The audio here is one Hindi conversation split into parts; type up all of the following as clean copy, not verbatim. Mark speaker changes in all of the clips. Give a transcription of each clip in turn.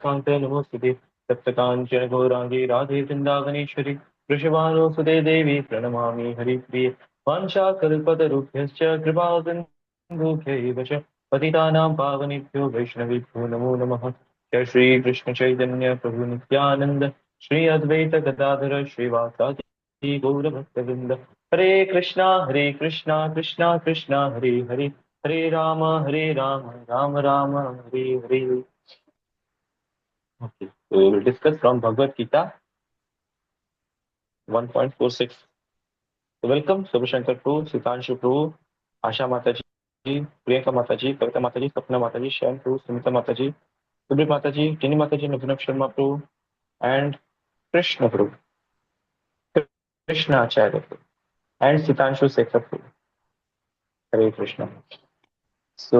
Speaker 1: कान्ते नमोस्तुते सप्तकाञ्चन गौराङ्गी राधे वृन्दावनेश्वरी वृषभानुसुते देवी प्रणमामि हरिप्रिये वाञ्छाकल्पतरुभ्यश्च कृपासिन्धुभ्यैव च पतितानां पावनेभ्यो वैष्णवेभ्यो नमो नमः। जय श्री कृष्ण चैतन्य प्रभु नित्यानंद श्री अद्वैत गदाधर श्रीवासादि गौरभक्तवृंद। हरे कृष्णा कृष्णा कृष्णा हरे हरे, हरे Ram Ram Ram Hare Hare. Okay, so we will discuss from Bhagavad Gita 1.46. So welcome Subhashankar Prabhu, Sitanshu Prabhu, Asha Mataji, Priyanka Mataji, Kavita Mataji, Sapna Mataji, Shyam Prabhu, Sumita Mataji, Subhi Mataji, Tini Mataji, Navinav Sharma Prabhu, and Krishna Prabhu, Krishna Acharya Prabhu, and Sitanshu Sekhar Prabhu. Hare Krishna. So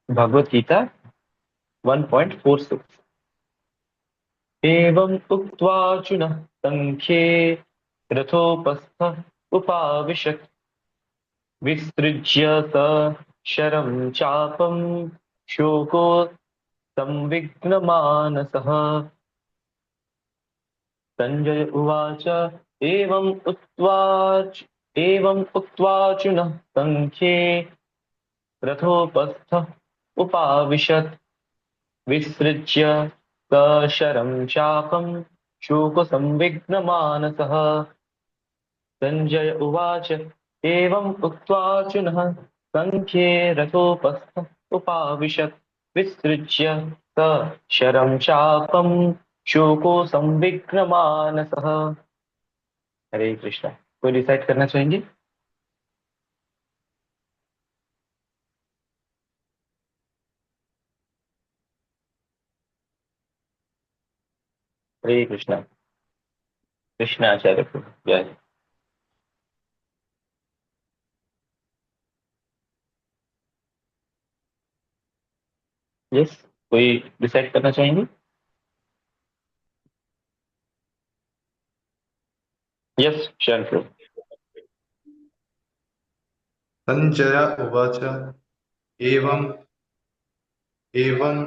Speaker 1: Bhagavad Gita 1.46. एवम् उक्त्वार्जुनः सङ्ख्ये रथोपस्थः उपाविशत् विसृज्य स शरं चापं शोको संविघ्नमानसः। सञ्जय उवाच एवम् उक्त्वार्जुनः सङ्ख्ये रथोपस्थः उपाविशत् विसृज्य सशरं चापं शोकसंविघ्नमानसः। सञ्जय उवाच एवम् उक्त्वार्जुनः सङ्ख्ये रथोपस्थ उपाविशत् विसृज्य सशरं चापं शोको संविघ्नमानसः। हरे कृष्णा। कोई डिसाइड करना चाहेंगे? हरे कृष्णा। कृष्ण आचार्य प्रभु जय। यस, कोई डिसाइड करना चाहेंगे? यस शरण प्रभु।
Speaker 2: संजय उवाच एवम् एवम्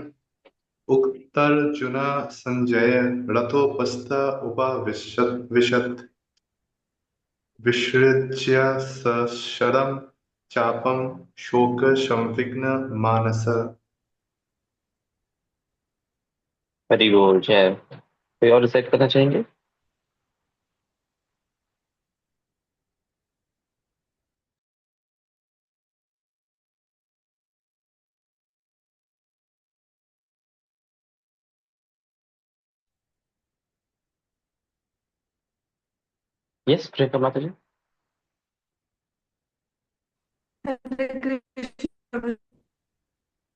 Speaker 2: उक्तर्जुन संजय रथोपस्थ उपाविशत् विसृज्य सशरं चापं शोकसंविघ्न मानसः।
Speaker 1: हरि बोल जय। कोई और डिसाइड करना चाहेंगे? यस प्रियंका माता जी।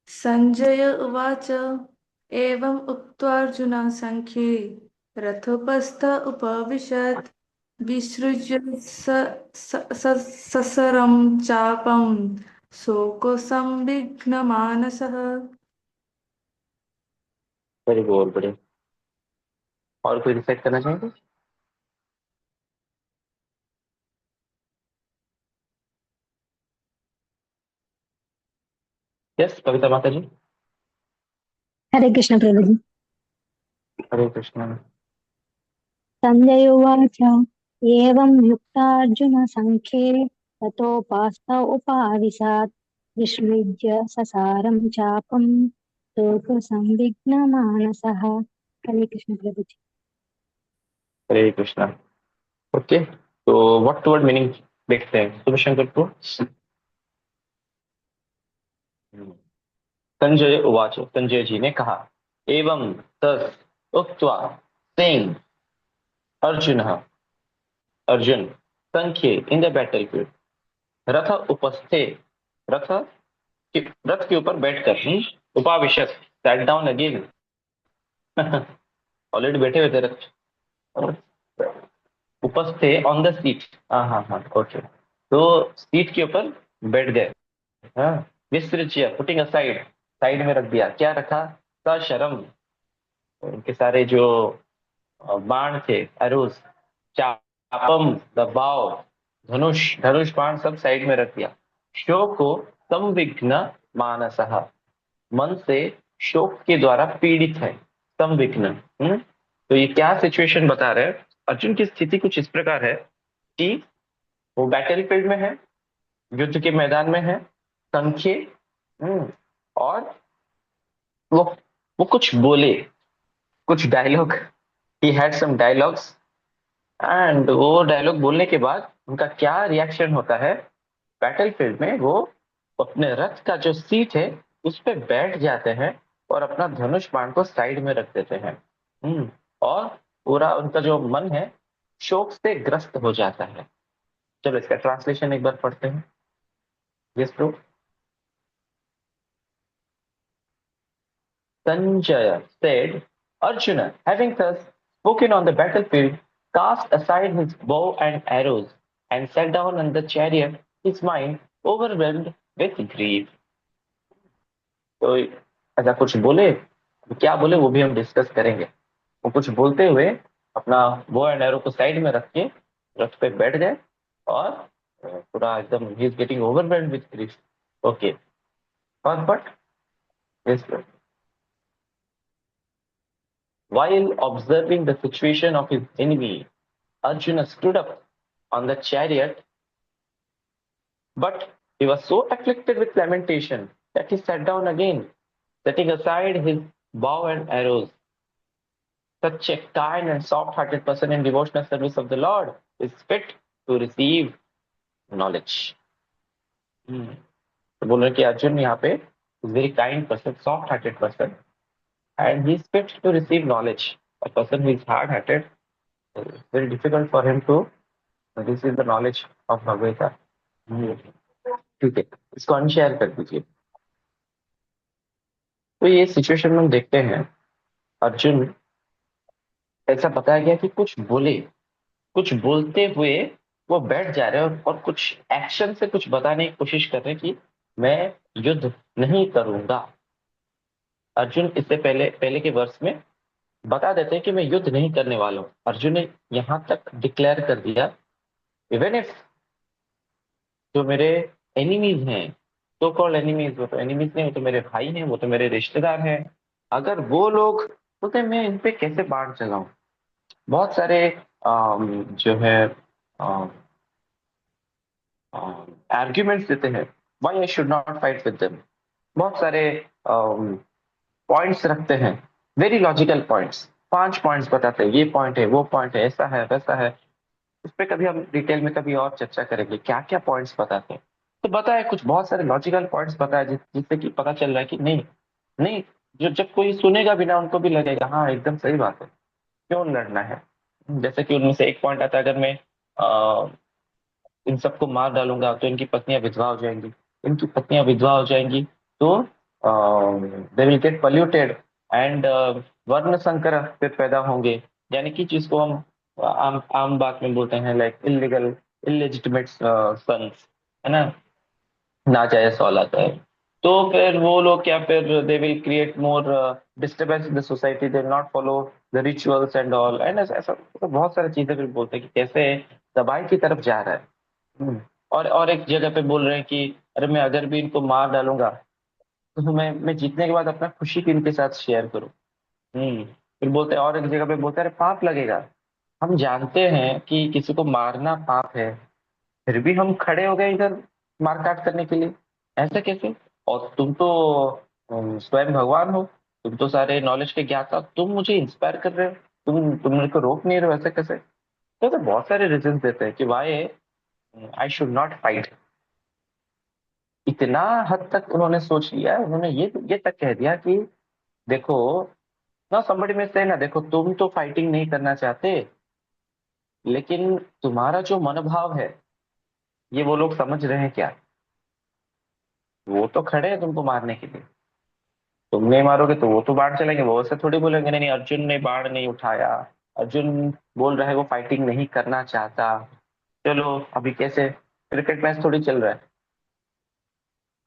Speaker 3: संजय उवाच एवम् उक्त्वार्जुनः सङ्ख्ये रथोपस्थ उपविशत् विसृज्य ससरं चापं शोकसंविघ्नमानसः।
Speaker 1: वेरी गुड बढ़िया। और कोई डिसाइड करना चाहेंगे? यस कविता माता जी।
Speaker 4: हरे कृष्ण प्रभुजी।
Speaker 1: हरे कृष्ण।
Speaker 4: संजय उवाच एवं युक्तार्जुन संख्ये ततोपास्थ उपाविशत् विसृज्य ससारं चापं शोकसंविघ्नमानसः। हरे कृष्ण प्रभुजी।
Speaker 1: हरे कृष्ण। ओके, तो व्हाट वर्ड मीनिंग देखते हैं शिवशंकर को। संजय उवाच, संजय जी ने कहा, एवं तस उक्त्वा सेइंग अर्जुन, अर्जुन संख्ये इन द बैटल फील्ड, रथ उपस्थे रथ के ऊपर बैठकर, उपाविशत सैट डाउन अगेन। ऑलरेडी बैठे हुए थे रथ, उपस्थे ऑन द सीट। हाँ हाँ हाँ ओके, तो सीट के ऊपर बैठ गए। हाँ, विसृज्य पुटिंग असाइड, साइड में रख दिया। क्या रखा? सशरम, उनके सारे जो बाण थे, एरोज, चापम द बाव, धनुष धनुष बाण सब साइड में रख दिया। शोको संविघ्न मानसः, मन से शोक के द्वारा पीड़ित है, संविघ्न। तो ये क्या सिचुएशन बता रहे हैं? अर्जुन की स्थिति कुछ इस प्रकार है कि वो बैटल फील्ड में है, युद्ध के मैदान में है, संख्य। और वो वो कुछ बोले, कुछ dialogue, he had some dialogues. And वो डायलॉग बोलने के बाद उनका क्या रिएक्शन होता है? बैटल फील्ड में वो अपने रथ का जो सीट है उस पे बैठ जाते हैं और अपना धनुष बाण को साइड में रख देते हैं। और पूरा उनका जो मन है शोक से ग्रस्त हो जाता है। चलो इसका ट्रांसलेशन एक बार पढ़ते हैं। Yes bro. Sanjaya said, Arjuna, having thus spoken on the battlefield, cast aside his bow and arrows and sat down on the chariot, his mind overwhelmed with grief. तो ऐसा कुछ बोले, क्या बोले वो भी हम डिस्कस करेंगे। वो कुछ बोलते हुए अपना बो एंड एरो को साइड में रख के रथ पे बैठ गए और पूरा एकदम he is getting overwhelmed with grief. Okay, but yes. While observing the situation of his enemy, Arjuna stood up on the chariot, but he was so afflicted with lamentation that he sat down again, setting aside his bow and arrows. Such a kind and soft-hearted person in devotional service of the Lord is fit to receive knowledge. तो बोल रहे कि अर्जुन यहाँ पे very kind person, soft hearted person, and he is fit to receive knowledge. A person who is hard-hearted, it's very difficult for him to receive the knowledge of Bhagavad Gita. ठीक है, इसको अनशेयर कर दीजिए। तो ये सिचुएशन में हम देखते हैं अर्जुन, ऐसा बताया गया कि कुछ बोले, कुछ बोलते हुए वो बैठ जा रहे हैं और कुछ एक्शन से कुछ बताने की कोशिश कर रहे हैं कि मैं युद्ध नहीं करूंगा। अर्जुन इससे पहले पहले के वर्ष में बता देते हैं कि मैं युद्ध नहीं करने वाला हूं। अर्जुन ने यहां तक डिक्लेयर कर दिया, इवन इफ जो मेरे एनिमीज हैं, सो कॉल्ड एनिमीज, वो तो एनिमीज नहीं, वो तो मेरे भाई हैं, वो तो मेरे रिश्तेदार हैं, अगर वो लोग बोलते हैं मैं इन पे कैसे बाढ़ चलाऊं। बहुत सारे जो है आर्ग्यूमेंट्स देते हैं why I should not fight with them. बहुत सारे पॉइंट्स रखते हैं, वेरी लॉजिकल पॉइंट्स, 5 पॉइंट्स बताते हैं, ये पॉइंट है, वो पॉइंट है, ऐसा है वैसा है। उस पर कभी हम डिटेल में कभी और चर्चा करेंगे क्या क्या पॉइंट्स बताते हैं। तो बताए कुछ बहुत सारे लॉजिकल पॉइंट्स बताए जिससे कि पता चल रहा है कि नहीं नहीं, जो जब कोई सुनेगा भी ना उनको भी लगेगा हाँ एकदम सही बात है, क्यों लड़ना है। जैसे कि उनमें से एक पॉइंट आता है, अगर मैं इन सबको मार डालूंगा तो इनकी पत्नियां विधवा हो जाएंगी, इनकी पत्नियां विधवा हो जाएंगी तो they will get polluted and वर्ण संकर फिर पैदा होंगे, यानी कि जिसको हम आम आम बात में बोलते हैं लाइक इलीगल इलेजिटिमेट सन्स, है ना, नाजायज औलाद है। तो फिर वो लोग क्या, फिर they will create more disturbance in the society, they not follow the rituals and all, and ऐसा ऐसा तो बहुत सारी चीजें फिर बोलते हैं कि कैसे तबाही की तरफ जा रहा है। और एक जगह पे बोल रहे हैं कि अरे मैं अगर भी इनको मार डालूंगा तो मैं जीतने के बाद अपना खुशी भी इनके साथ शेयर करूं। फिर बोलते हैं, और एक जगह पे बोलते हैं अरे पाप लगेगा। हम जानते हैं कि किसी को मारना पाप है, फिर भी हम खड़े हो गए इधर मारकाट करने के लिए, ऐसा कैसे? और तुम तो स्वयं भगवान हो, तुम तो सारे नॉलेज के ज्ञाता, तुम मुझे इंस्पायर कर रहे हो, तुम मेरे को रोक नहीं रहे हो, ऐसे कैसे? तो बहुत सारे रीजन देते हैं कि why I should not fight. इतना हद तक उन्होंने सोच लिया, उन्होंने ये तक कह दिया कि देखो ना, somebody में से ना, देखो तुम तो फाइटिंग नहीं करना चाहते, लेकिन तुम्हारा जो मनोभाव है ये वो लोग समझ रहे हैं क्या? वो तो खड़े हैं तुमको मारने के लिए, तुम नहीं मारोगे तो वो तो बाढ़ चलेंगे, वो ऐसे थोड़ी बोलेंगे नहीं नहीं अर्जुन ने बाढ़ नहीं उठाया, अर्जुन बोल रहा है वो फाइटिंग नहीं करना चाहता। चलो अभी कैसे, क्रिकेट मैच थोड़ी चल रहा है।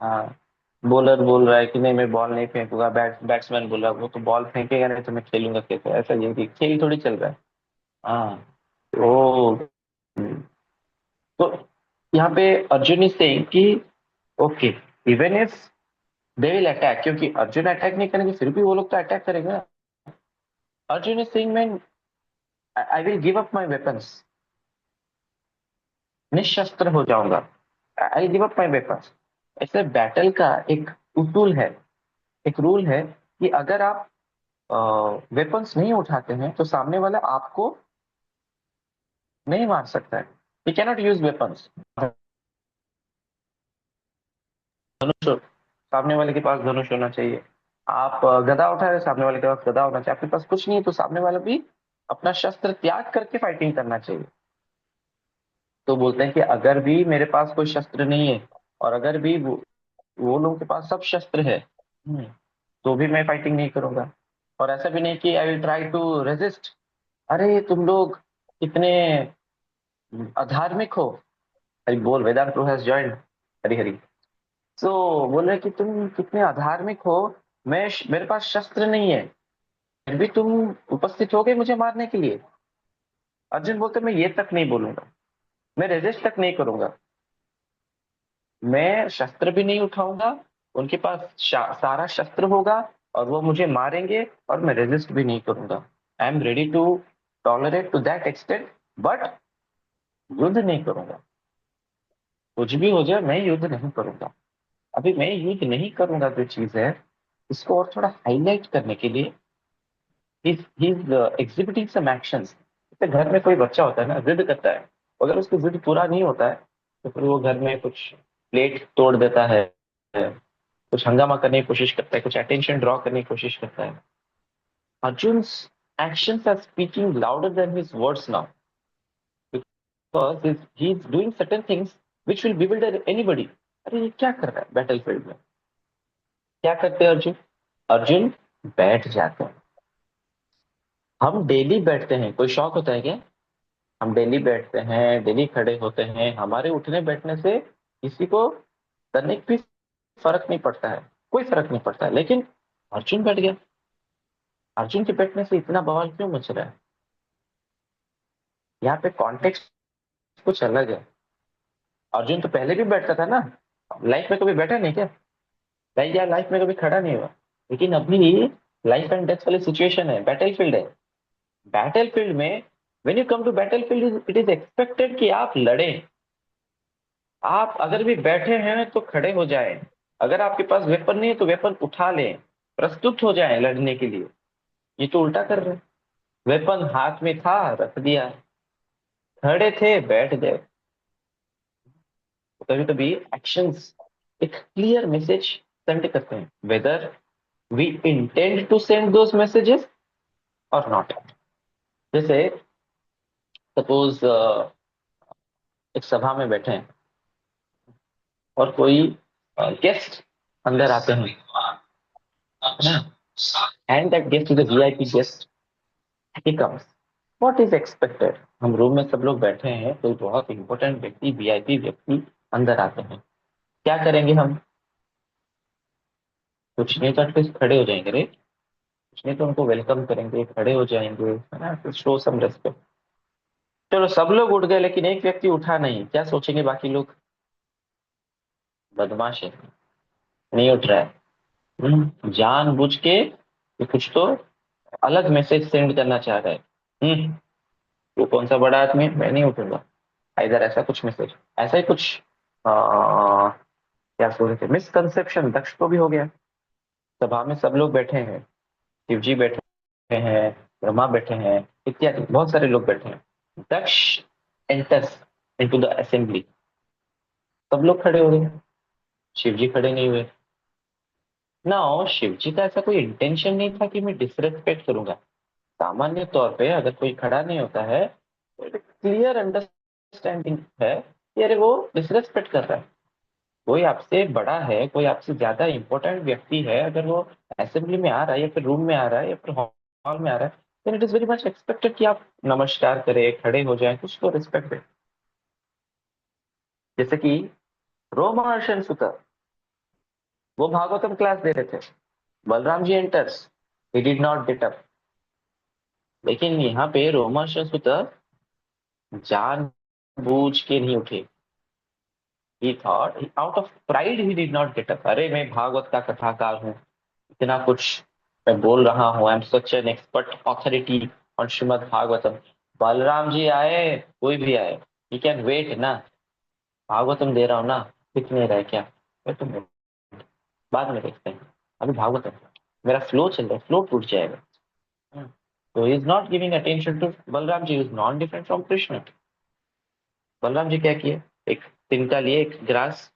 Speaker 1: हाँ, बॉलर बोल रहा है कि नहीं मैं बॉल नहीं फेंकूंगा, बैट्समैन बोल रहा है वो तो बॉल फेंकेगा नहीं तो मैं खेलूंगा कैसे, ऐसा ये कि खेल थोड़ी चल रहा है। हाँ, तो तो यहाँ पे अर्जुन इज सेइंग कि okay, even if they will attack, क्योंकि अर्जुन अटैक नहीं करेंगे फिर भी वो लोग तो अटैक करेंगे ना। Arjun is saying man I will give up my weapons, निशस्त्र हो जाऊंगा, I give up my weapons. ऐसे बैटल का एक उसूल है, एक रूल है कि अगर आप वेपन्स नहीं उठाते हैं तो सामने वाला आपको नहीं मार सकता है। He cannot use weapons. धनुष, सामने वाले के पास धनुष होना चाहिए। आप गदा उठा रहे, सामने वाले के पास गदा होना चाहिए। आपके पास कुछ नहीं है तो सामने वाला भी अपना शस्त्र त्याग करके फाइटिंग करना चाहिए। तो बोलते हैं कि अगर भी मेरे पास कोई शस्त्र नहीं है और अगर भी वो लोगों के पास सब शस्त्र है, तो भी मैं फाइटिंग नहीं करूंगा। और ऐसा भी नहीं कि I will try to resist. अरे तुम लोग कितने अधार्मिक हो। हरि बोल, Vedant Prabhu has joined. Hari Hari. So बोल रहे कि तुम कितने अधार्मिक हो, मेरे पास शस्त्र नहीं है फिर भी तुम उपस्थित हो गए मुझे मारने के लिए। अर्जुन बोलते मैं ये तक नहीं बोलूंगा, मैं रेजिस्ट तक नहीं करूंगा, मैं शस्त्र भी नहीं उठाऊंगा। उनके पास सारा शस्त्र होगा और वो मुझे मारेंगे और मैं रेजिस्ट भी नहीं करूंगा। I am ready to tolerate to that extent, but युद्ध नहीं करूंगा। कुछ भी हो जाए मैं युद्ध नहीं करूंगा। अभी मैं युद्ध नहीं करूंगा जो चीज है, इसको और थोड़ा हाईलाइट करने के लिए he's exhibiting some actions। जैसे घर में कोई बच्चा होता है ना, जिद करता है, अगर उसकी जिद पूरा नहीं होता है तो फिर वो घर में कुछ प्लेट तोड़ देता है, कुछ हंगामा करने की कोशिश करता है, कुछ अटेंशन ड्रॉ करने की कोशिश करता है। अर्जुन्स actions are speaking louder than his words now, because he's doing certain things which will bewilder anybody। अरे ये क्या कर रहा है बैटल फील्ड में। क्या करते हैं अर्जुन? अर्जुन बैठ जाते हैं। हम डेली बैठते हैं, कोई शौक होता है क्या? हम डेली बैठते हैं, डेली खड़े होते हैं, हमारे उठने बैठने से किसी को तनिक भी फर्क नहीं पड़ता है, कोई फर्क नहीं पड़ता है। लेकिन अर्जुन बैठ गया। अर्जुन के बैठने से इतना बवाल क्यों मच रहा है? यहाँ पे कॉन्टेक्स्ट कुछ अलग है। अर्जुन तो पहले भी बैठता था ना, लाइफ में कभी बैठा नहीं क्या? लाइक यार लाइफ में कभी खड़ा नहीं हुआ। लेकिन अभी लाइफ एंड डेथ वाली सिचुएशन है, बैटल फील्ड है। बैटल फील्ड में when you come to battlefield it is expected कि आप लड़ें। आप अगर भी बैठे हैं तो खड़े हो जाएं। अगर आपके पास वेपन नहीं है तो वेपन उठा लें, प्रस्तुत हो जाएं लड़ने के लिए। ये तो उल्टा कर रहे हैं। वेपन हाथ में था, रख दिया, खड़े थे, बैठ गए। तो कभी कभी एक्शंस एक क्लियर मैसेज सेंड करते हैं, whether we intend to send those messages और नॉट। जैसे सपोज एक सभा में बैठे हैं और कोई गेस्ट अंदर आते हैं, है ना, and that guest is a VIP guest, he comes. What is expected? हम रूम में सब लोग बैठे हैं, कोई बहुत इंपॉर्टेंट व्यक्ति, वीआईपी व्यक्ति अंदर आते हैं, क्या करेंगे हम? कुछ नहीं तो एटलीस्ट खड़े हो जाएंगे रे। कुछ नहीं तो उनको वेलकम करेंगे, खड़े हो जाएंगे, है ना, टू शो सम रेस्पेक्ट। चलो सब लोग उठ गए लेकिन एक व्यक्ति उठा नहीं, क्या सोचेंगे बाकी लोग? बदमाश है, नहीं उठ रहा है। जानबूझ के ये कुछ तो अलग मैसेज सेंड करना चाह रहा है। वो कौन सा बड़ा आदमी है, मैं नहीं उठूंगा। इधर ऐसा कुछ मैसेज, ऐसा ही कुछ क्या बोल रहे थे, मिसकंसेप्शन दक्ष को भी हो गया। सभा में सब लोग बैठे हैं, शिव जी बैठे हैं, ब्रह्मा बैठे हैं, इत्यादि बहुत सारे लोग बैठे हैं। दक्ष एंटर्स इनटू द असेंबली, सब लोग खड़े हो गए, शिव जी खड़े नहीं हुए। ना शिव जी का ऐसा कोई इंटेंशन नहीं था कि मैं डिसरेस्पेक्ट करूंगा। सामान्य तौर पे अगर कोई खड़ा नहीं होता है तो क्लियर अंडरस्टैंडिंग है कि अरे वो डिसरेस्पेक्ट कर रहा है। कोई आपसे बड़ा है, कोई आपसे ज्यादा इंपॉर्टेंट व्यक्ति है, अगर वो असेंबली में आ रहा है या फिर रूम में आ रहा है या फिर हॉल में आ रहा है, then it is very much expected कि आप नमस्कार करें, खड़े हो जाएं, कुछ तो रिस्पेक्ट है। जैसे कि रोमहर्षण सुत, वो भागवतम क्लास दे रहे थे, Balram ji enters, he did not get up. लेकिन यहाँ पे रोमहर्षण सुत जान बूझ के नहीं उठे, he thought, out of pride he did not get up. अरे मैं भागवत का कथाकार हूँ, इतना कुछ मैं बोल रहा हूँ, I am such an expert authority on Shrimad Bhagavatam. Balram ji आए, कोई भी आए, ही कैन वेट ना, भागवतम दे रहा हूँ ना, दिख नहीं रहा है क्या? मैं तो बाद में देखते हैं, अभी भागवतम, मेरा फ्लो चल रहा है, फ्लो टूट जाएगा। तो he is not giving attention to Balram ji, is not different from Krishna. Balram ji क्या किए, एक तिनका लिए, एक ग्रास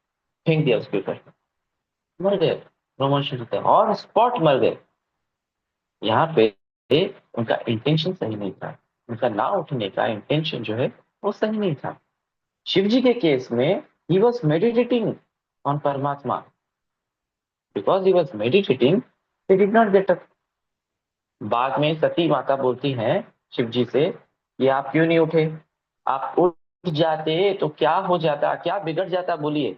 Speaker 1: फेंक दिया उसके ऊपर, मर गए, रोमोशन होता है, और स्पॉट मर गए। यहाँ पे उनका इंटेंशन सही नहीं था, उनका ना उठने का इंटेंशन जो है वो सही नहीं था। शिव जी के केस में ही वॉज मेडिटेटिंग ऑन परमात्मा, because he was meditating he did not get up. बाद में सती माता बोलती हैं शिव जी से कि आप क्यों नहीं उठे, आप उठ जाते तो क्या हो जाता, क्या बिगड़ जाता बोलिए।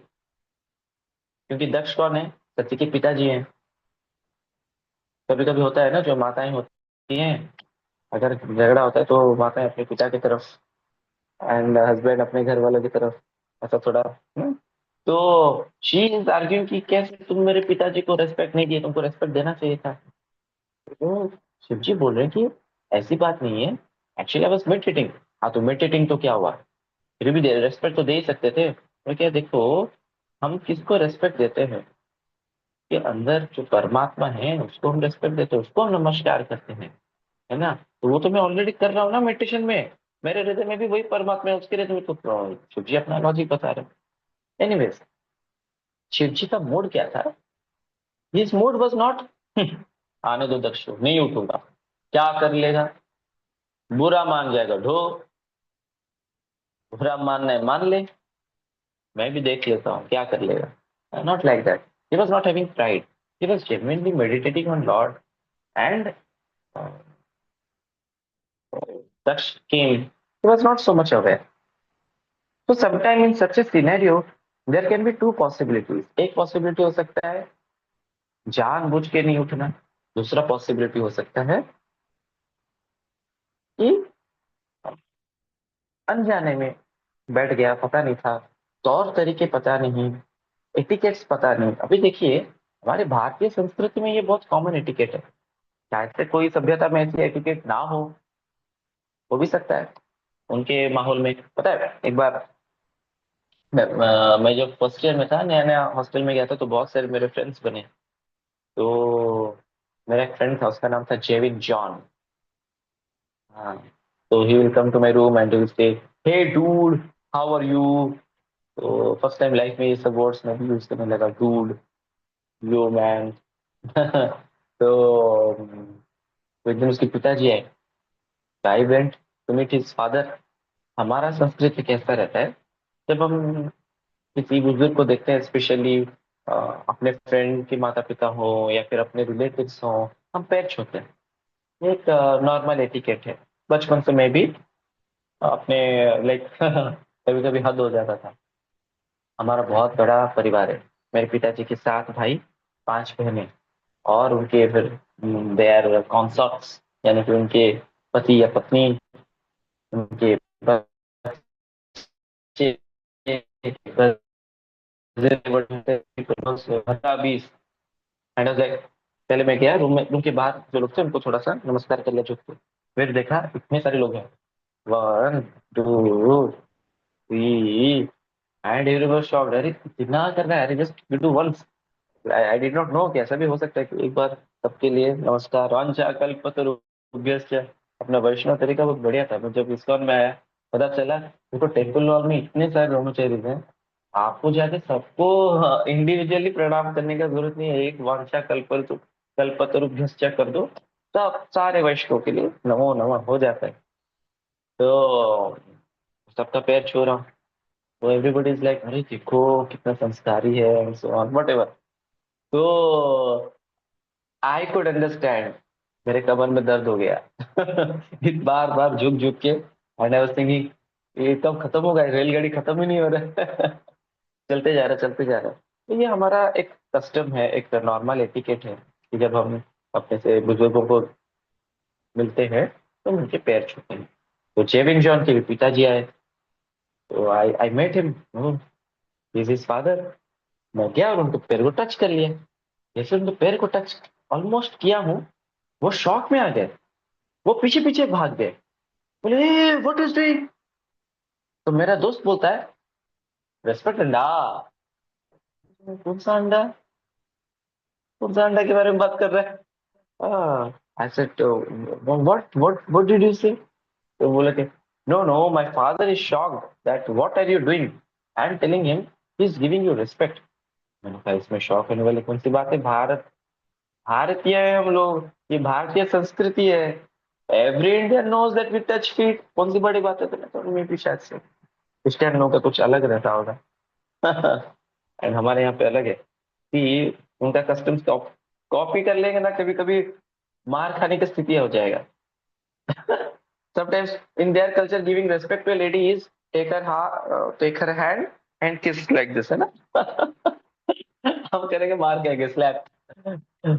Speaker 1: क्योंकि दक्ष कौन है, सती के पिताजी हैं। कभी कभी होता है ना, जो माताएं होती हैं, अगर झगड़ा होता है तो माताएं अपने पिता की तरफ एंड हस्बैंड अपने घर वालों की तरफ, ऐसा थोड़ा। हम्म? तो शी इज आर्ग्यूइंग कि कैसे तुम मेरे पिताजी को रेस्पेक्ट नहीं दिए, तुमको रेस्पेक्ट देना चाहिए था। तो शिव जी बोल रहे हैं कि ऐसी बात नहीं है, एक्चुअली आई वाज मेडिटेटिंग। हाँ तो मेडिटेटिंग तो क्या हुआ, फिर भी रेस्पेक्ट तो दे ही सकते थे। तो क्या, देखो हम किसको रेस्पेक्ट देते हैं, कि अंदर जो परमात्मा है उसको हम रेस्पेक्ट देते हैं, उसको हम नमस्कार करते हैं, है ना। तो वो तो मैं ऑलरेडी कर रहा हूँ ना मेडिटेशन में, मेरे हृदय में भी वही परमात्मा है, उसके हृदय में तो शिव जी अपना लॉजिक बता रहे हैं। एनीवेज, शिव जी का मूड क्या था, हिज मूड वाज नॉट आने दो दक्ष को, नहीं उठूंगा, क्या कर लेगा, बुरा मान जाएगा ढो, बुरा मानना है मान ले, मैं भी देख लेता हूँ क्या कर लेगा। Not like that, he was not having pride, he was genuinely meditating on Lord and Daksh came, he was not so much aware. So sometime in such a scenario, there can be two possibilities. एक possibility हो सकता है जानबूझ के नहीं उठना, दूसरा possibility हो सकता है कि अनजाने में बैठ गया, पता नहीं था, तौर तरीके पता नहीं, एटिकेट्स पता नहीं। अभी देखिए हमारे भारतीय संस्कृति में ये बहुत कॉमन एटिकेट है, शायद से कोई सभ्यता में ऐसी एटिकेट ना हो भी सकता है उनके माहौल में। पता है एक बार मैं जब फर्स्ट ईयर में था, नया नया हॉस्टल में गया था, तो बहुत सारे मेरे फ्रेंड्स बने। तो मेरा एक फ्रेंड था, उसका नाम था जेविन जॉन। हाँ, तो he will come to my room and he will say, hey dude, how are you. तो फर्स्ट टाइम लाइफ में ये सब वर्ड्स मैं भी यूज करने लगा, डूड, यो मैन। तो एक दिन उसके पिताजी आए, I went to meet his father. हमारा संस्कृति कैसा रहता है, जब हम किसी बुजुर्ग को देखते हैं, स्पेशली अपने फ्रेंड के माता पिता हो या फिर अपने रिलेटिव्स हो, हम पैर छूते हैं, ये एक नॉर्मल एटिकेट है। बचपन से मैं भी अपने लाइक कभी कभी हद हो जाता था। हमारा बहुत बड़ा परिवार है, मेरे पिताजी के 7 भाई, 5 बहनें, और उनके फिर दे आर कॉन्सॉर्ट्स, यानी कि उनके पति या पत्नी, उनके बच्चे, बीस। एंड लाइक, पहले मैं गया रूम में, रूम के बाहर जो लोग थे उनको थोड़ा सा नमस्कार कर लिया झुक के, फिर देखा इतने सारे लोग हैं, 1 2 3, एंड एवरीवन शॉक्ड, अरे कितना कर रहा है, अरे just do once. I did not know कि ऐसा भी हो सकता है कि एक बार सबके लिए नमस्कार, वांछा कल्पतरुभ्यश्च। अपना वैष्णव तरीका बहुत बढ़िया था। मैं जब इस्कॉन में आया, पता चला देखो टेम्पल वॉल में इतने सारे ब्रह्मचारी हैं, आपको जाके सबको इंडिविजुअली प्रणाम करने का जरूरत नहीं है, एक वांछा कल्पतरुभ्यश्च कर दो, सब सारे वैष्णव के लिए नमो नमः हो जाता है। तो सबका पैर छू रहा हूँ, तो एवरीबॉडी इज लाइक, अरे देखो कितना संस्कारी है and so on what ever. तो आई कुड अंडरस्टैंड, मेरे कमर में दर्द हो गया इस बार बार झुक झुक के, एंड आई वाज थिंकिंग ये कब खत्म होगा, ये रेलगाड़ी खत्म ही नहीं हो रहा है चलते जा रहा, चलते जा रहा। तो ये हमारा एक कस्टम है, एक नॉर्मल एटिकेट है कि जब हम अपने से बुजुर्गों को मिलते हैं तो उनके पैर छूते हैं। तो जेविन जॉन के भी पिताजी आए, तो I I met him, is his father. मैं गया और उनको पैर को टच कर लिया। जैसे उनको पैर को टच ऑलमोस्ट किया हूँ, वो शॉक में आ गए। वो पीछे पीछे भाग गए, बोले व्हाट इज डूइंग। तो मेरा दोस्त बोलता है रेस्पेक्ट अंडा। कौन सा अंडा, कौन सा अंडा के बारे में बात कर रहा है? I said what did you say. तो बोले कि no no my father is shocked that what are you doing, I am telling him he is giving you respect. मैंने कहा इसमें शौक होने वाली कौन सी बात है, भारत भारतीय है हम लोग, ये भारतीय संस्कृति है। Every Indian knows that we touch feet, कौन सी बड़ी बात है। तो मैं तो उनमें भी शायद से क्रिश्चियन लोगों का कुछ अलग रहता होगा। एंड हमारे यहाँ पे अलग है कि उनका कस्टम्स कॉपी कर लेंगे ना, कभी कभी मार खाने की स्थिति हो जाएगा। Sometimes in their culture, giving respect to a lady is take her hand and kiss like this, है ना? हम करेंगे मार के slap.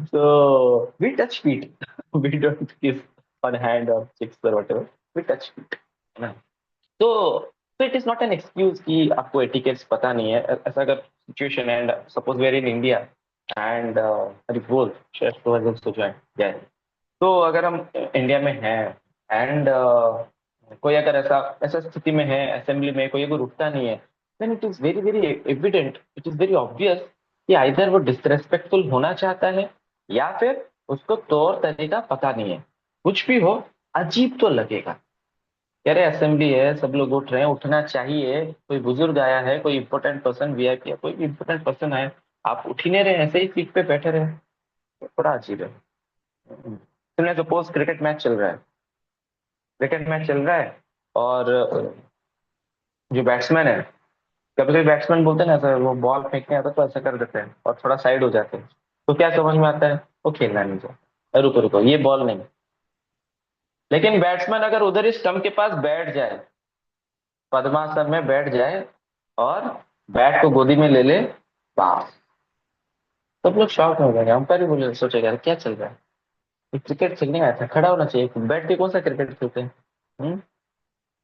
Speaker 1: So we touch feet. We don't kiss on hand or cheeks or whatever. We touch feet. है ना? तो it is not an excuse कि आपको etiquettes पता नहीं है। ऐसा अगर situation है and suppose we are in India and अरे बोल शेष तो also join जाए। तो अगर हम इंडिया में हैं एंड कोई अगर ऐसा ऐसा स्थिति में है, असेंबली में कोई अगर उठता नहीं है, then it is very very evident, it is very obvious कि आइदर वो डिसरेस्पेक्टफुल होना चाहता है या फिर उसको तौर तरीका पता नहीं है। कुछ भी हो, अजीब तो लगेगा। कह रहे असेंबली है, सब लोग उठ रहे हैं, उठना चाहिए। कोई बुजुर्ग आया है, कोई इंपॉर्टेंट पर्सन, वीआईपी या कोई भी इंपॉर्टेंट पर्सन आया, आप उठ ही नहीं रहे, ऐसे ही सीट पे बैठे रहे, तो बड़ा अजीब है। तुमने सपोज क्रिकेट मैच चल रहा है, क्रिकेट मैच चल रहा है और जो बैट्समैन है, कभी कभी बैट्समैन बोलते हैं ना सर वो बॉल फेंकने आता तो ऐसा कर देते हैं और थोड़ा साइड हो जाते हैं, तो क्या समझ में आता है, वो खेलना नहीं चाहिए, रुको रुको ये बॉल नहीं। लेकिन बैट्समैन अगर उधर ही स्टंप के पास बैठ जाए, पद्मासन में बैठ जाए और बैट को गोदी में ले ले, बस सब लोग शॉक हो जाएंगे। अंपायर भी बोले सोचेगा यार क्या चल रहा है, ये क्रिकेट खेलने आया था, खड़ा होना चाहिए, बैठ के कौन सा क्रिकेट खेलते हैं।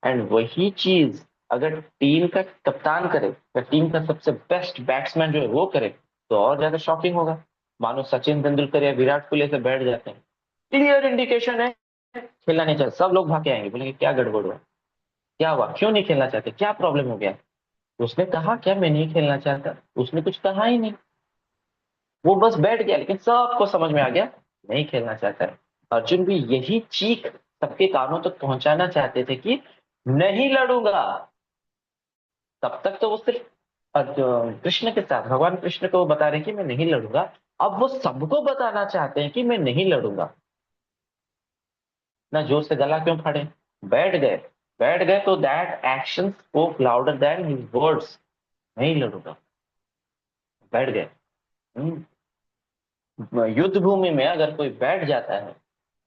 Speaker 1: एंड वही चीज अगर टीम का कप्तान करे या टीम का सबसे बेस्ट बैट्समैन जो है वो करे, तो और ज्यादा शॉकिंग होगा। मानो सचिन तेंदुलकर या विराट कोहली ऐसे बैठ जाते हैं, क्लियर इंडिकेशन है खेलना नहीं चाहते, सब लोग भाग के आएंगे, बोलेंगे क्या गड़बड़ हुआ, क्या हुआ, क्यों नहीं खेलना चाहते, क्या प्रॉब्लम हो गया। उसने कहा क्या मैं नहीं खेलना चाहता, उसने कुछ कहा ही नहीं, वो बस बैठ गया, लेकिन सबको समझ में आ गया नहीं खेलना चाहता है। अर्जुन भी यही चीख सबके कानों तक पहुंचाना चाहते थे कि नहीं लड़ूंगा। तब तक तो वो सिर्फ कृष्ण के साथ, भगवान कृष्ण को वो बता रहे कि मैं नहीं लड़ूंगा। अब वो सबको बताना चाहते हैं कि मैं नहीं लड़ूंगा। ना जोर से गला क्यों फाड़े, बैठ गए, बैठ गए तो that action spoke louder than his words. नहीं लड़ूंगा, बैठ गए। युद्ध भूमि में अगर कोई बैठ जाता है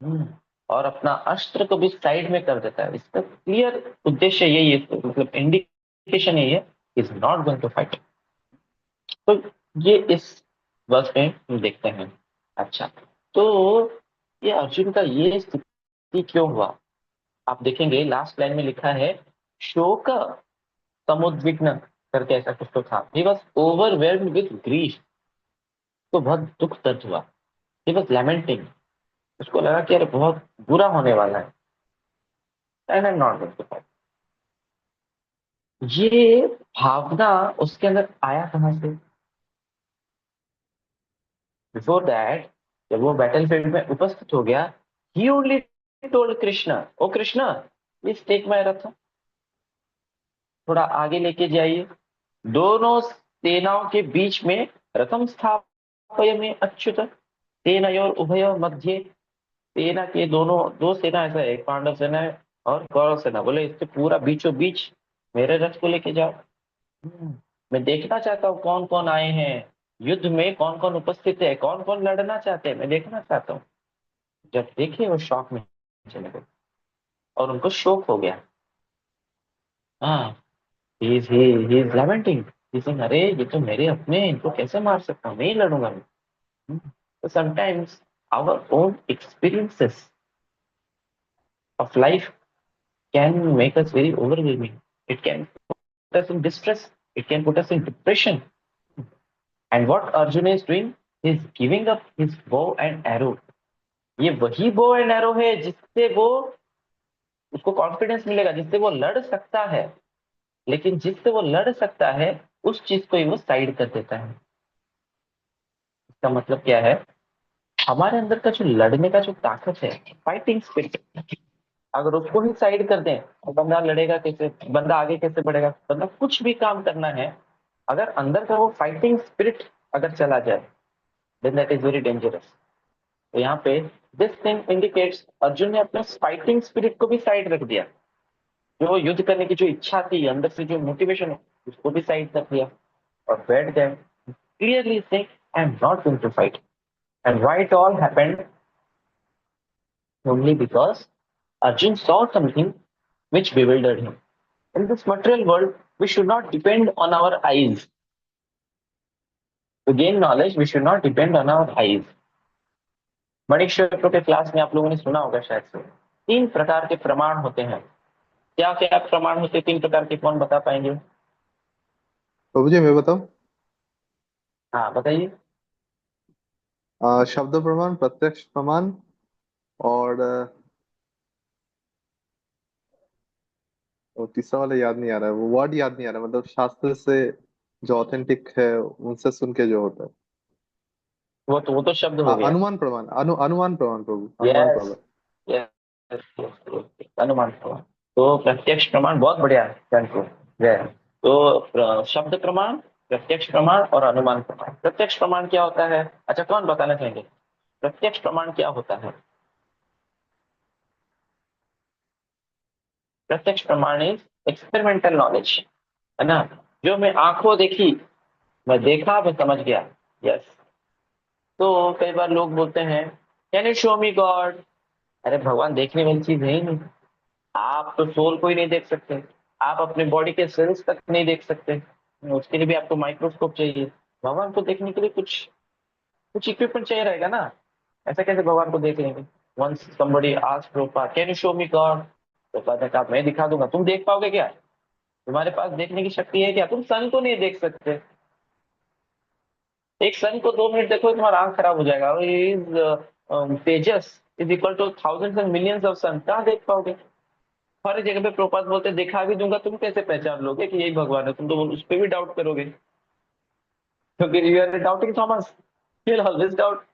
Speaker 1: हम्म, और अपना अस्त्र को भी साइड में कर देता है, इसका क्लियर उद्देश्य यही है, मतलब इंडिकेशन यही है, is not going to fight. तो ये इस वर्ष में हम देखते हैं। अच्छा, तो ये अर्जुन का ये स्थिति क्यों हुआ, आप देखेंगे लास्ट लाइन में लिखा है शोक समुद्विग्न करके, ऐसा कुछ तो था। He was overwhelmed with grief, तो बहुत दुख दर्द हुआ। ही वॉज लैमेंटिंग, उसको लगा कि अरे बहुत बुरा होने वाला है। And I am not going to fight. ये भावना उसके अंदर आया कहां से? बिफोर दैट, जब वो बैटल फील्ड में उपस्थित हो गया, he only told Krishna, oh Krishna please take my रथ, थोड़ा आगे लेके जाइए, दोनों सेनाओं के बीच में रथम स्थापय में अच्युत, सेनयोर उभयोर मध्ये, सेना के दोनों, दो सेना ऐसा है, एक पांडव सेना है और कौरव सेना, बोले इसके पूरा बीचों बीच मेरे रथ को लेके जाओ। मैं देखना चाहता हूँ कौन कौन आए हैं, युद्ध में कौन कौन उपस्थित है, कौन कौन लड़ना चाहते हैं, मैं देखना चाहता हूँ। जब देखे वो शौक में चले गए और उनको शोक हो गया। हाँ, ही इज लैमेंटिंग, अरे ये तो मेरे अपने हैं, इनको कैसे मार सकता हूँ, नहीं लड़ूंगा मैं। तो sometimes our own experiences of life can make us very overwhelming. It can put us in distress. It can put us in depression. And what Arjun is doing, he is giving up his bow and arrow. ये वही बो एंड एरो है जिससे वो उसको कॉन्फिडेंस मिलेगा, जिससे वो लड़ सकता है। लेकिन जिससे वो लड़ सकता है उस चीज को ही वो साइड कर देता है। इसका मतलब क्या है, हमारे अंदर का जो लड़ने का जो ताकत है, फाइटिंग स्पिरिट, अगर उसको ही साइड कर दें तो बंदा लड़ेगा कैसे, बंदा आगे कैसे बढ़ेगा, बंदा कुछ भी काम करना है, अगर अंदर का वो फाइटिंग स्पिरिट अगर चला जाए, then that is very dangerous. तो यहाँ पे दिस थिंग इंडिकेट्स अर्जुन ने अपने फाइटिंग स्पिरिट को भी साइड रख दिया। जो युद्ध करने की जो इच्छा थी अंदर से, जो मोटिवेशन है, उसको भी साइड कर दिया और बैठ गए क्लियरली से, I am not going to fight. And why it all happened? Only because Arjun saw something which bewildered him. In this material world, we should not depend on our eyes. To gain knowledge, we should not depend on our eyes. मणिक्षेत्र के क्लास में आप लोगों ने सुना होगा शायद से, 3 प्रकार के प्रमाण होते हैं। क्या क्या प्रमाण होते हैं 3 प्रकार के, कौन बता पाएंगे?
Speaker 2: प्रभु जी मैं बताऊं?
Speaker 1: हाँ बताइए।
Speaker 2: शब्द प्रमाण, प्रत्यक्ष प्रमाण, और वो तीसरा वाला याद नहीं आ रहा है, वो वर्ड याद नहीं आ रहा, मतलब शास्त्र से जो ऑथेंटिक है उनसे सुन के जो होता है।
Speaker 1: वो तो शब्द हो
Speaker 2: हाँ,
Speaker 1: गया।
Speaker 2: अनुमान प्रमाण, अनुमान प्रमाण प्रभु, अनुमान
Speaker 1: यस
Speaker 2: प्रमाण।
Speaker 1: यस, अनुमान प्रमाण। तो प्रत्यक्ष प्रमाण बहुत बढ़िया है। तो शब्द प्रमाण, प्रत्यक्ष प्रमाण और अनुमान प्रमाण। प्रत्यक्ष प्रमाण क्या होता है? अच्छा, कौन बताना चाहेंगे प्रत्यक्ष प्रमाण क्या होता है? प्रत्यक्ष प्रमाण इज एक्सपेरिमेंटल नॉलेज, है ना? जो मैं आंखों देखी, मैं देखा, मैं समझ गया। यस। तो कई बार लोग बोलते हैं, can you show me God? अरे भगवान देखने वाली चीज है ही नहीं। आप तो सोल को ही नहीं देख सकते, आप अपने बॉडी के सेल्स तक नहीं देख सकते, उसके लिए भी आपको माइक्रोस्कोप चाहिए। भगवान को देखने के लिए कुछ कुछ इक्विपमेंट चाहिए रहेगा ना। ऐसा कैसे भगवान को देख लेंगे? Once somebody asked Prabhupada, can you show me God? तो कहते हैं, मैं दिखा दूंगा। तुम देख पाओगे क्या? तुम्हारे पास देखने की शक्ति है क्या? तुम सन को नहीं देख सकते। एक सन को 2 मिनट देखो तुम्हारा आंख खराब हो जाएगा। तेजस is equal to thousands and millions of sun, कहाँ देख पाओगे? हर जगह पे प्रभुपाद बोलते दिखा भी दूंगा, तुम कैसे पहचान लोगे कि यही भगवान है? तुम तो उस पर भी डाउट करोगे, क्योंकि you are doubting Thomas, you always doubt.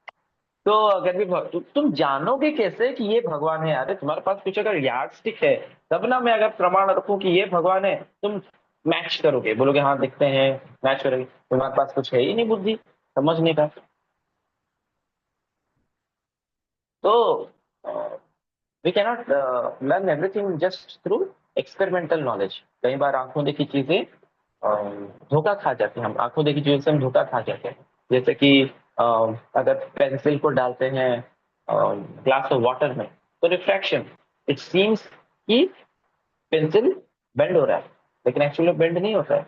Speaker 1: तो अगर भी तुम जानोगे कैसे कि ये भगवान है? यार तुम्हारे पास कुछ अगर यार्ड स्टिक है तब ना मैं अगर प्रमाण रखूं कि ये भगवान है, तुम मैच करोगे, बोलोगे हाँ दिखते हैं, मैच करोगे। तुम्हारे पास कुछ है ही नहीं बुद्धि समझने का। तो we cannot learn everything just through experimental knowledge. कई बार आंखों देखी चीजें धोखा खा जाते हैं, हम आंखों देखी चीजों से हम धोखा खा जाते हैं। जैसे कि अगर पेंसिल को डालते हैं ग्लास ऑफ वाटर में, तो रिफ्रैक्शन, इट सीम्स कि पेंसिल बेंड हो रहा है, लेकिन एक्चुअली बेंड नहीं होता है।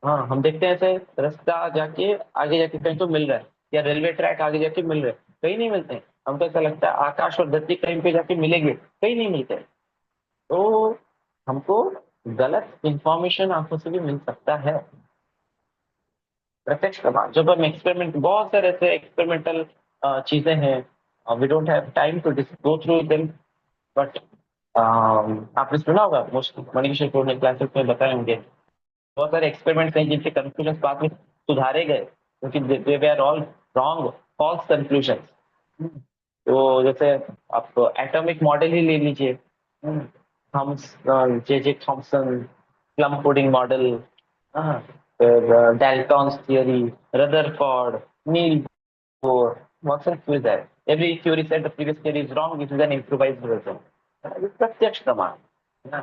Speaker 1: हाँ, हम देखते हैं ऐसे रास्ता जाके आगे जाके कहीं तो मिल रहा है, या रेलवे ट्रैक आगे जाके मिल रहा है, कहीं नहीं मिलते हैं। हमको ऐसा लगता है आकाश और धरती कहीं पे जाके मिलेंगे, कहीं नहीं मिलते। तो हमको गलत इंफॉर्मेशन आंखों से भी मिल सकता है। प्रत्यक्ष प्रमाण जब हम एक्सपेरिमेंट, बहुत सारे ऐसे एक्सपेरिमेंटल चीजें हैं, we don't have time to go through them, but आपने सुना होगा, मोस्ट मनीष ने क्लासेस में बताए होंगे, बहुत सारे एक्सपेरिमेंट्स हैं जिनके कंक्लूजन बाद में सुधारे गए, क्योंकि they were all wrong, false conclusion. तो जैसे आप एटॉमिक मॉडल ही ले लीजिए, Thomson J J Thomson, plum pudding model, फिर Dalton's theory, Rutherford, Niels Bohr, बहुत सारे क्विज है। Every theory said the previous theory is wrong, this is an improvised version. प्रत्यक्ष प्रमाण है ना।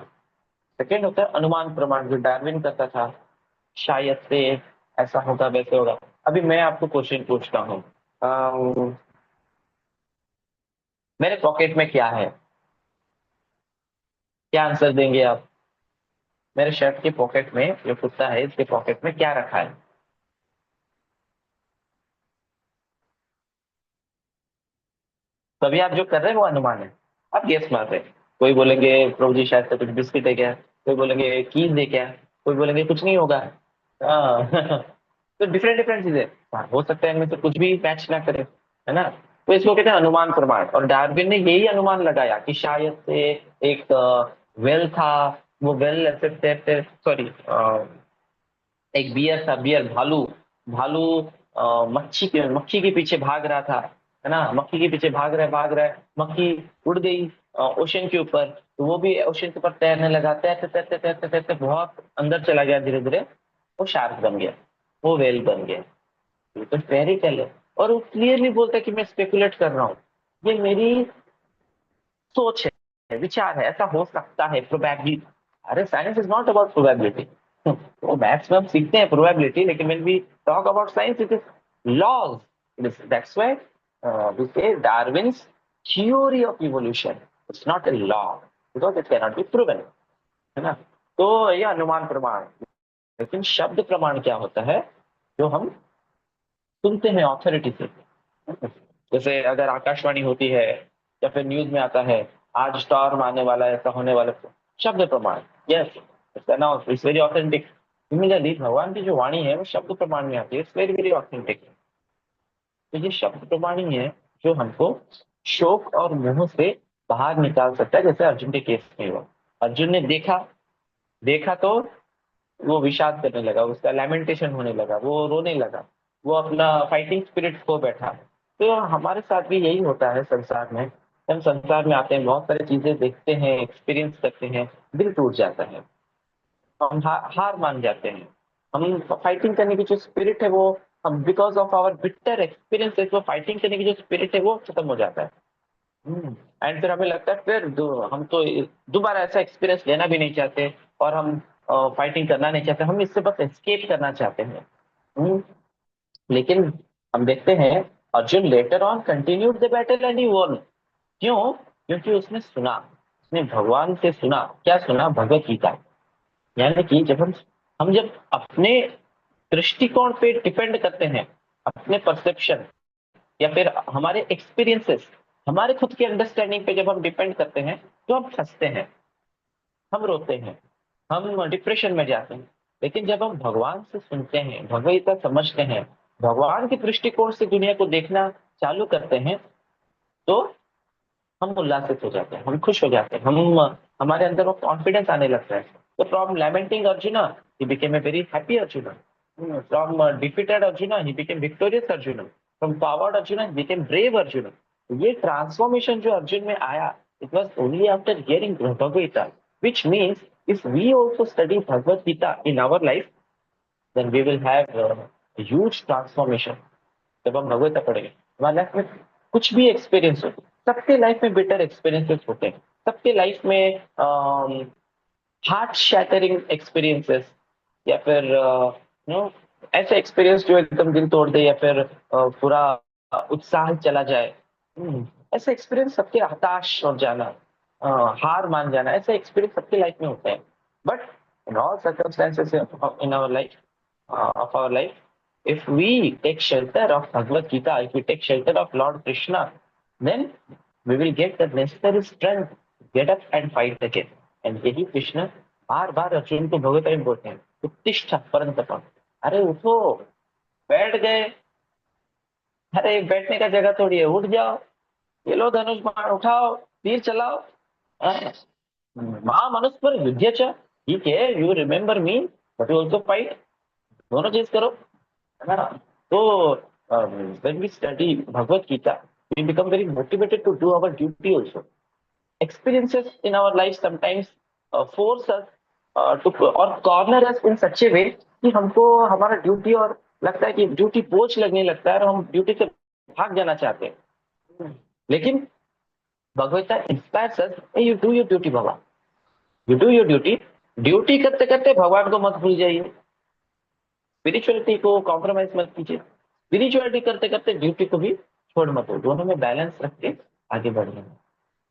Speaker 1: सेकेंड होता है अनुमान प्रमाण, जो डार्विन करता था, शायद से ऐसा होगा वैसे होगा। अभी मैं आपको क्वेश्चन पूछता हूँ, मेरे पॉकेट में क्या है? क्या आंसर देंगे आप? मेरे शर्ट के पॉकेट में, जो कुत्ता है इसके पॉकेट में क्या रखा है? तभी आप जो कर रहे हैं वो अनुमान है, आप गेस मार रहे हैं। कोई बोलेंगे प्रभु जी शायद से कुछ बिस्किट है क्या, कोई बोलेंगे कीज है क्या, कोई बोलेंगे कुछ नहीं होगा। हाँ। तो डिफरेंट डिफरेंट चीजें, हाँ, हो सकता है इनमें से कुछ भी मैच ना करे, है ना। तो इसको कहते हैं अनुमान प्रमाण, और डार्विन ने यही अनुमान लगाया कि शायद से एक वेल था, वो वेल ऐसे सॉरी, एक बियर था, बियर भालू, भालू मक्खी के पीछे भाग रहा था, है ना, मक्खी के पीछे भाग रहा है, मक्खी उड़ गई ओशन के ऊपर, तो वो भी ओशन के ऊपर तैरने लगा, तैरते तैरते तैरते तैरते बहुत अंदर चला गया, धीरे धीरे वो शार्क बन गया, वो वेल बन गया। ये तो फेरी टेल है, और वो क्लियरली बोलता है कि मैं स्पेकुलेट कर रहा हूँ, ये मेरी सोच है, विचार है, ऐसा हो सकता है, प्रोबेबिलिटी। अरे science is not about probability. वो मैथ्स में हम सीखते हैं प्रोबेबिलिटी, लेकिन when we talk about science it is laws. It is that's why we say Darwin's theory of evolution, it's not a law because it can not be proven, है ना। तो ये अनुमान प्रमाण। लेकिन शब्द प्रमाण क्या होता है, जो हम सुनते हैं ऑथोरिटी से, जैसे अगर आकाशवाणी होती है या फिर न्यूज में आता है आज स्टार आने वाला है, ऐसा होने वाला है, शब्द प्रमाण, yes, it's announce, it's very authentic. Similarly भगवान की जो वाणी है वो शब्द प्रमाण में आती है, इट्स वेरी वेरी ऑथेंटिक। तो ये शब्द प्रमाण ही है जो हमको शोक और मोह से बाहर निकाल सकता है, जैसे अर्जुन के केस में हुआ। अर्जुन ने देखा, देखा तो वो विषाद करने लगा, उसका लैमेंटेशन होने लगा, वो रोने लगा, वो अपना फाइटिंग स्पिरिट खो बैठा। तो हमारे साथ भी यही होता है संसार में। हम संसार में आते हैं, बहुत सारी चीजें देखते हैं, एक्सपीरियंस करते हैं, दिल टूट जाता है, हम हार मान जाते हैं। हम फाइटिंग करने की जो स्पिरिट है वो, हम because of our bitter experiences, वो फाइटिंग करने की जो स्पिरिट है वो खत्म हो जाता है। एंड फिर हमें लगता है फिर हम तो दोबारा ऐसा एक्सपीरियंस लेना भी नहीं चाहते, और हम फाइटिंग करना नहीं चाहते, हम इससे बस एस्केप करना चाहते हैं। हम्म, लेकिन हम देखते हैं Arjun later on continued the battle and he won. क्यों? क्योंकि उसने सुना, उसने भगवान से सुना, क्या सुना? भगवत गीता। यानी कि जब हम जब अपने दृष्टिकोण पे डिपेंड करते हैं, अपने परसेप्शन या फिर हमारे एक्सपीरियंसेस, हमारे खुद के अंडरस्टैंडिंग पे जब हम डिपेंड करते हैं, तो हम फंसते हैं, हम रोते हैं, हम डिप्रेशन में जाते हैं। लेकिन जब हम भगवान से सुनते हैं, भगवत समझते हैं, भगवान के दृष्टिकोण से दुनिया को देखना चालू करते हैं, तो हम उल्लासित हो जाते हैं, हम खुश हो जाते हैं, हम हमारे अंदर वो कॉन्फिडेंस आने लगता है। तो from lamenting Arjuna he became a very happy Arjuna, from defeated Arjuna he became victorious Arjuna, from powered Arjuna he became brave Arjuna. ये ट्रांसफॉर्मेशन जो अर्जुन में आया, it was only after hearing Bhagavad Gita, which means if we also study Bhagavad Gita in our life, then we will have huge transformation. जब हम भगवत पढ़ेंगे, हमारे लाइफ में कुछ भी एक्सपीरियंस हो, सबके लाइफ में बेटर एक्सपीरियंसेस होते हैं, सबके लाइफ में हार्ट शैटरिंग एक्सपीरियंसेस, या फिर नो ऐसे एक्सपीरियंस जो एकदम दिल तोड़ दे, या फिर पूरा उत्साह चला जाए। ऐसे एक्सपीरियंस सबके, हताश हो जाना, हार मान जाना, ऐसे एक्सपीरियंस सबके लाइफ में होते हैं। But in all circumstances in our life, of our life, if we take shelter of Bhagavad Gita, if we take shelter of Lord Krishna, then we will get the necessary strength to get up and fight again. And यही कृष्ण बार बार अर्जुन को भगवत में बोलते हैं, उत्तिष्ठ परंतप, अरे उठो, बैठ गए, अरे बैठने का जगह थोड़ी है, उठ जाओ, ये लो धनुष बाण उठाओ, तीर चलाओ, मां मनुष्य पर युद्ध च, ठीक है, you remember me but you also fight, दोनों चीज करो, है ना। तो when we study Bhagavad Gita, we become very motivated to do our duty also. Experiences in our life sometimes force us to or corner us in such a way कि हमको हमारा ड्यूटी, और लगता है कि ड्यूटी बोझ लगने लगता है, और हम ड्यूटी से भाग जाना चाहते हैं। लेकिन भगवता inspires us, you do your duty Baba, you do your duty. Duty करते करते भगवान को मत भूल जाइए, स्पिरिचुअलिटी को कॉम्प्रोमाइज मत कीजिए, स्पिरिचुअलिटी करते करते ड्यूटी को भी छोड़ मत दो, दोनों में बैलेंस रख के आगे बढ़ना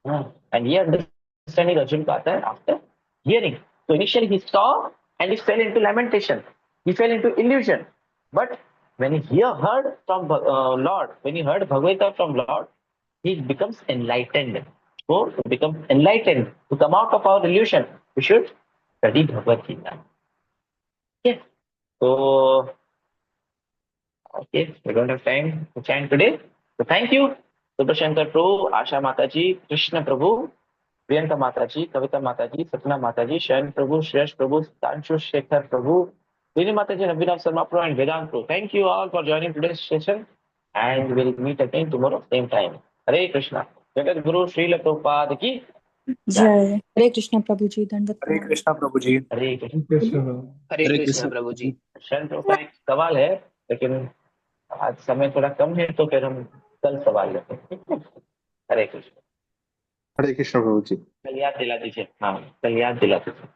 Speaker 1: है। एंड ये अंडरस्टैंडिंग अर्जुन को आता है आफ्टर हियरिंग। तो initially he saw and he fell into lamentation, he fell into illusion, but when he heard from Lord, when he heard Bhagavata from Lord, he becomes enlightened. So to become enlightened, to come out of our illusion, we should study Bhagavad Gita. Yes. तो okay, we don't have time to chant today. So thank you, सुप्रशंकर प्रभु, आशा माता जी, कृष्ण प्रभु, प्रियंका माता जी, कविता माता जी, सपना माता जी, शयन प्रभु, श्रेयस प्रभु, तांशु शेखर प्रभु, Vini Mataji, Abhinav Sharma Pro and Vedant Pro. Thank you all for joining today's session and we'll meet again tomorrow same time. Hare Krishna. Jagat Guru Srila Prabhupada की जय.
Speaker 5: जय हरे कृष्ण प्रभु जी, दंडवत
Speaker 6: हरे
Speaker 5: प्रणाम।
Speaker 6: कृष्णा प्रभु जी।
Speaker 1: हरे कृष्ण.
Speaker 7: हरे
Speaker 6: हरे
Speaker 7: कृष्ण
Speaker 6: कृष्ण
Speaker 7: प्रभु जी।
Speaker 1: शरण प्रभु का एक सवाल है, लेकिन आज समय थोड़ा कम है तो फिर हम कल सवाल लेते हैं, ठीक है? हरे कृष्ण.
Speaker 2: हरे कृष्ण प्रभु जी।
Speaker 1: कल याद दिला दीजिए. हाँ, कल याद दिला दीजिए.